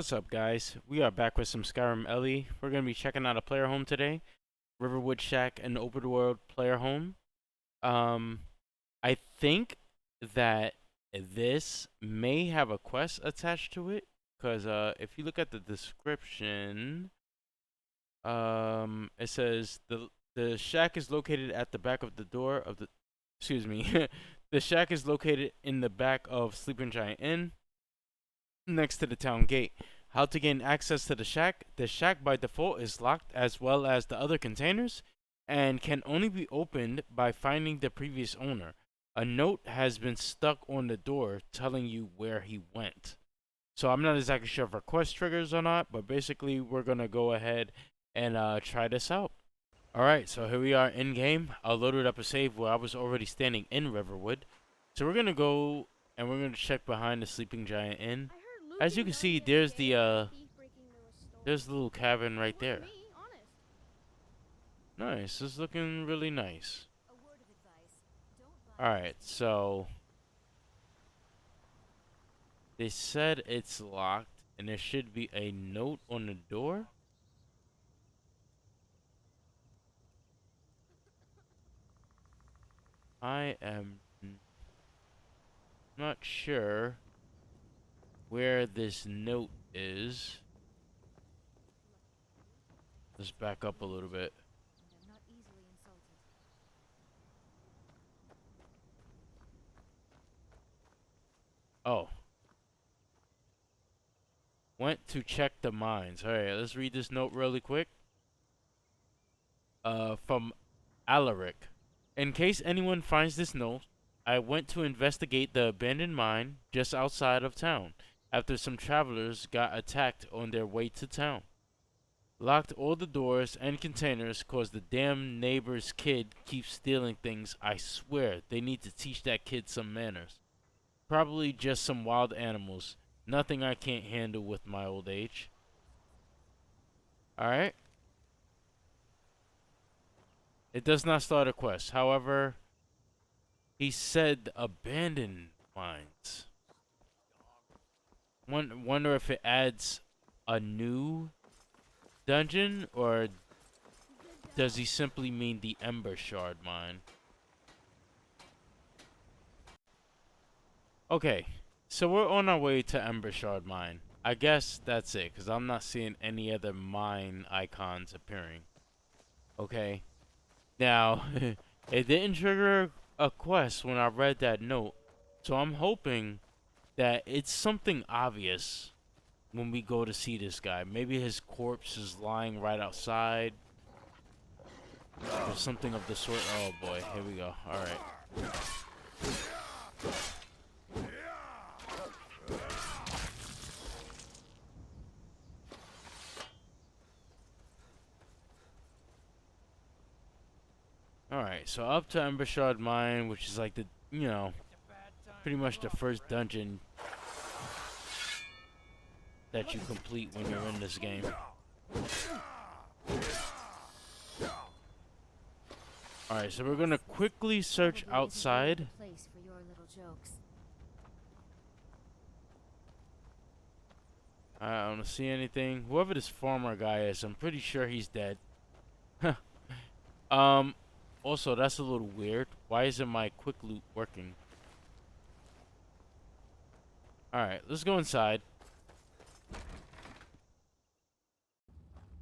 What's up, guys? We are back with some Skyrim Ellie. We're going to be checking out a player home today. Riverwood Shack, an open world player home. Um, I think that this may have a quest attached to it. Because if you look at the description, it says the shack is located at the back of the door of the... Excuse me. The shack is located in the back of Sleeping Giant Inn, next to the town gate. How to gain access to the shack? The shack by default is locked, as well as the other containers, and can only be opened by finding the previous owner. A note has been stuck on the door telling you where he went. So I'm not exactly sure if our quest triggers or not, but basically we're gonna go ahead and try this out. Alright, so here we are in game. I loaded up a save where I was already standing in Riverwood. So we're gonna go and we're gonna check behind the Sleeping Giant Inn. As you can see, there's the little cabin right there. Nice. This is looking really nice. Alright, so they said it's locked and there should be a note on the door. I am not sure where this note is. Let's back up a little bit. Oh. Went to check the mines. Alright, let's read this note really quick. From Alaric. In case anyone finds this note, I went to investigate the abandoned mine just outside of town after some travelers got attacked on their way to town. Locked all the doors and containers cause the damn neighbor's kid keeps stealing things. I swear they need to teach that kid some manners. Probably just some wild animals. Nothing I can't handle with my old age. Alright. It does not start a quest. However, he said abandoned mines. Wonder if it adds a new dungeon, or does he simply mean the Ember Shard mine? Okay, so we're on our way to Ember Shard mine. I guess that's it, because I'm not seeing any other mine icons appearing. Okay. Now, it didn't trigger a quest when I read that note, so I'm hoping that it's something obvious when we go to see this guy. Maybe his corpse is lying right outside, or something of the sort. Oh boy, here we go. Alright. Alright, so up to Ember Shard Mine, which is like the, you know, pretty much the first dungeon that you complete when you're in this game. Alright, so we're gonna quickly search outside. I don't see anything. Whoever this farmer guy is, I'm pretty sure he's dead. Also, that's a little weird. Why isn't my quick loot working? Alright, let's go inside.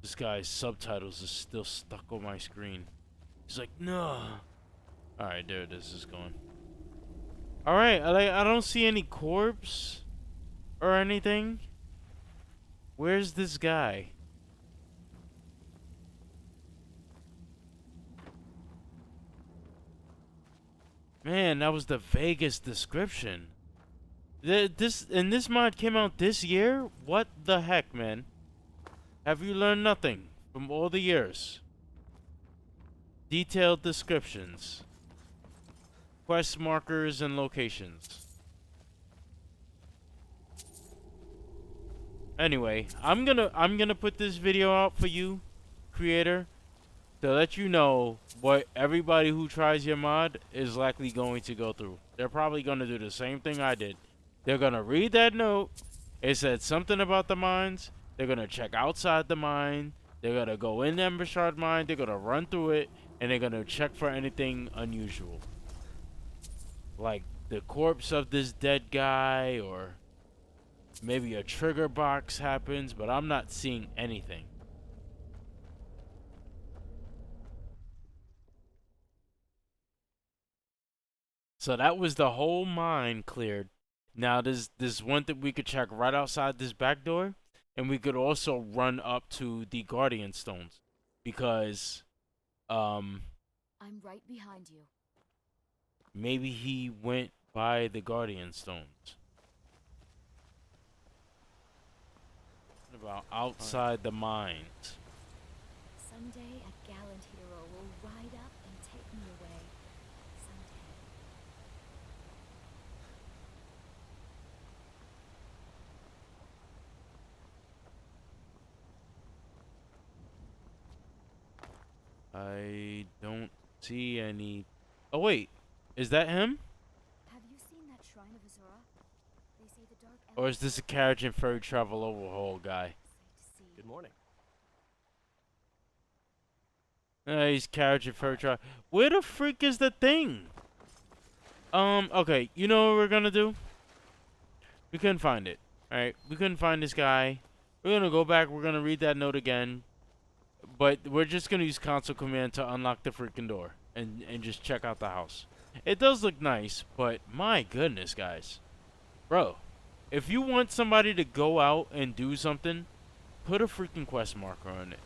This guy's subtitles is still stuck on my screen. He's like, no. Alright, there it is. It's going. Alright, I don't see any corpse or anything. Where's this guy? Man, that was the vaguest description. This mod came out this year? What the heck, man? Have you learned nothing from all the years? Detailed descriptions, quest markers, and locations. Anyway, I'm gonna put this video out for you, creator, to let you know what everybody who tries your mod is likely going to go through. They're probably gonna do the same thing I did. They're gonna read that note It said something about the mines. They're gonna check outside the mine. They're gonna go in the Embershard mine. They're gonna run through it, and they're gonna check for anything unusual, like the corpse of this dead guy, or maybe a trigger box happens. But I'm not seeing anything. So that was the whole mine cleared. Now there's one that we could check right outside this back door, and we could also run up to the Guardian Stones, because I'm right behind you. maybe he went by the Guardian Stones. What about outside the mines? Someday a gallant hero will ride up and take me away. Someday. I don't see any. Oh wait, is that him? Have you seen that shrine of Azura? They say the dark Or is this a carriage and furry travel overhaul guy? Good morning. He's carriage and furry travel. Where the freak is the thing? Okay, you know what we're gonna do? We couldn't find it. Alright, we couldn't find this guy. We're gonna go back, we're gonna read that note again. But we're just gonna use console command to unlock the freaking door and just check out the house. It does look nice, but my goodness, guys. Bro, if you want somebody to go out and do something, put a freaking quest marker on it.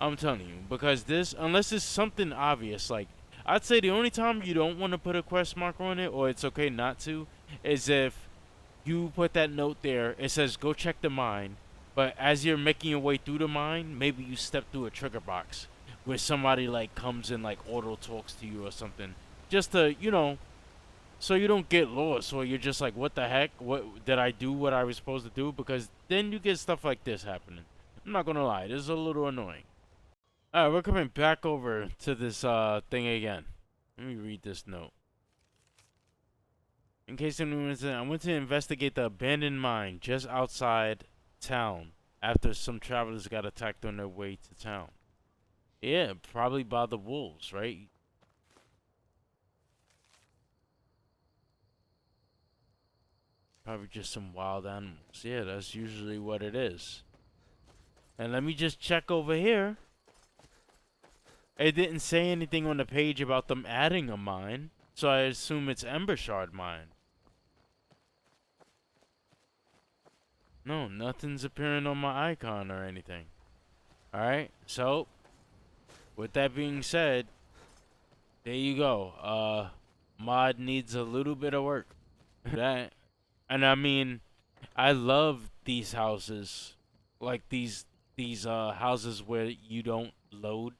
I'm telling you, because this, unless it's something obvious, like, I'd say the only time you don't want to put a quest marker on it, or it's okay not to, is if you put that note there, it says go check the mine, but as you're making your way through the mine, maybe you step through a trigger box where somebody like comes and like auto talks to you or something, just to, you know, so you don't get lost, or you're just like, what the heck, what did I do what I was supposed to do? Because then you get stuff like this happening. I'm not gonna lie, this is a little annoying. Alright, we're coming back over to this thing again. Let me read this note. In case anyone's in, I went to investigate the abandoned mine just outside town after some travelers got attacked on their way to town. Yeah, probably by the wolves, right? Probably just some wild animals. Yeah, that's usually what it is. And let me just check over here. It didn't say anything on the page about them adding a mine, so I assume it's Embershard mine. No, nothing's appearing on my icon or anything. Alright, so, with that being said, there you go. Mod needs a little bit of work. That, and I mean, I love these houses, like these houses where you don't load,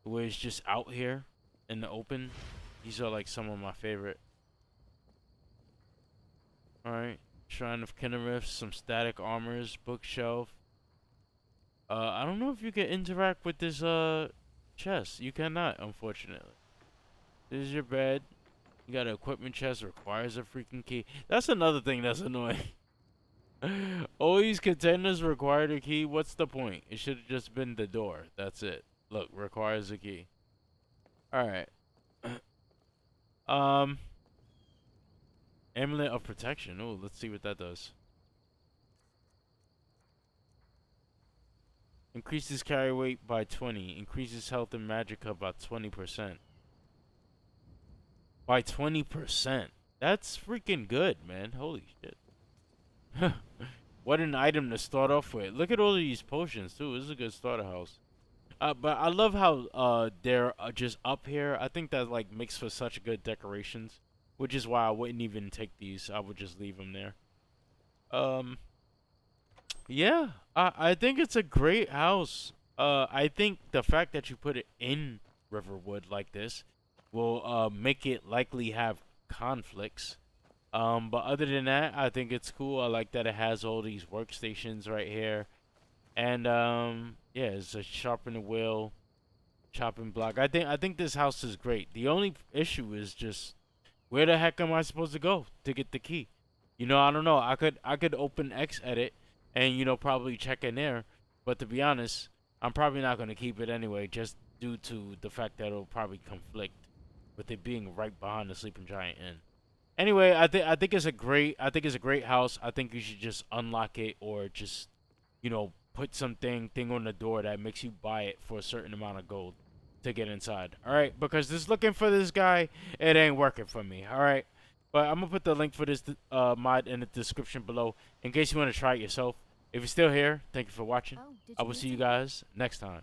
where it's just out here in the open. These are like some of my favorite. Alright. Shrine of Kinnerith, some static armors, bookshelf. I don't know if you can interact with this chest. You cannot, unfortunately. This is your bed. You got an equipment chest, requires a freaking key. That's another thing that's annoying. All these containers require a key. What's the point? It should have just been the door. That's it. Look, requires a key. Alright. Amulet of Protection. Oh, let's see what that does. Increases carry weight by 20. Increases health and magicka by 20%. By 20%. That's freaking good, man. Holy shit. What an item to start off with. Look at all of these potions, too. This is a good starter house. But I love how they're just up here. I think that like makes for such good decorations, which is why I wouldn't even take these. I would just leave them there. Yeah, I think it's a great house. I think the fact that you put it in Riverwood like this will make it likely have conflicts. But other than that, I think it's cool. I like that it has all these workstations right here. And yeah, it's a sharpen the wheel, chopping block. I think this house is great. The only issue is just where the heck am I supposed to go to get the key? You know, I don't know. I could open X edit and probably check in there, but to be honest, I'm probably not gonna keep it anyway, just due to the fact that it'll probably conflict with it being right behind the Sleeping Giant Inn. Anyway, I think it's a great house. I think you should just unlock it or just put thing on the door that makes you buy it for a certain amount of gold to get inside. All right, because this looking for this guy, it ain't working for me. All right, but I'm gonna put the link for this mod in the description below in case you want to try it yourself. If you're still here, thank you for watching. Oh, did I you will need see you something? guys next time.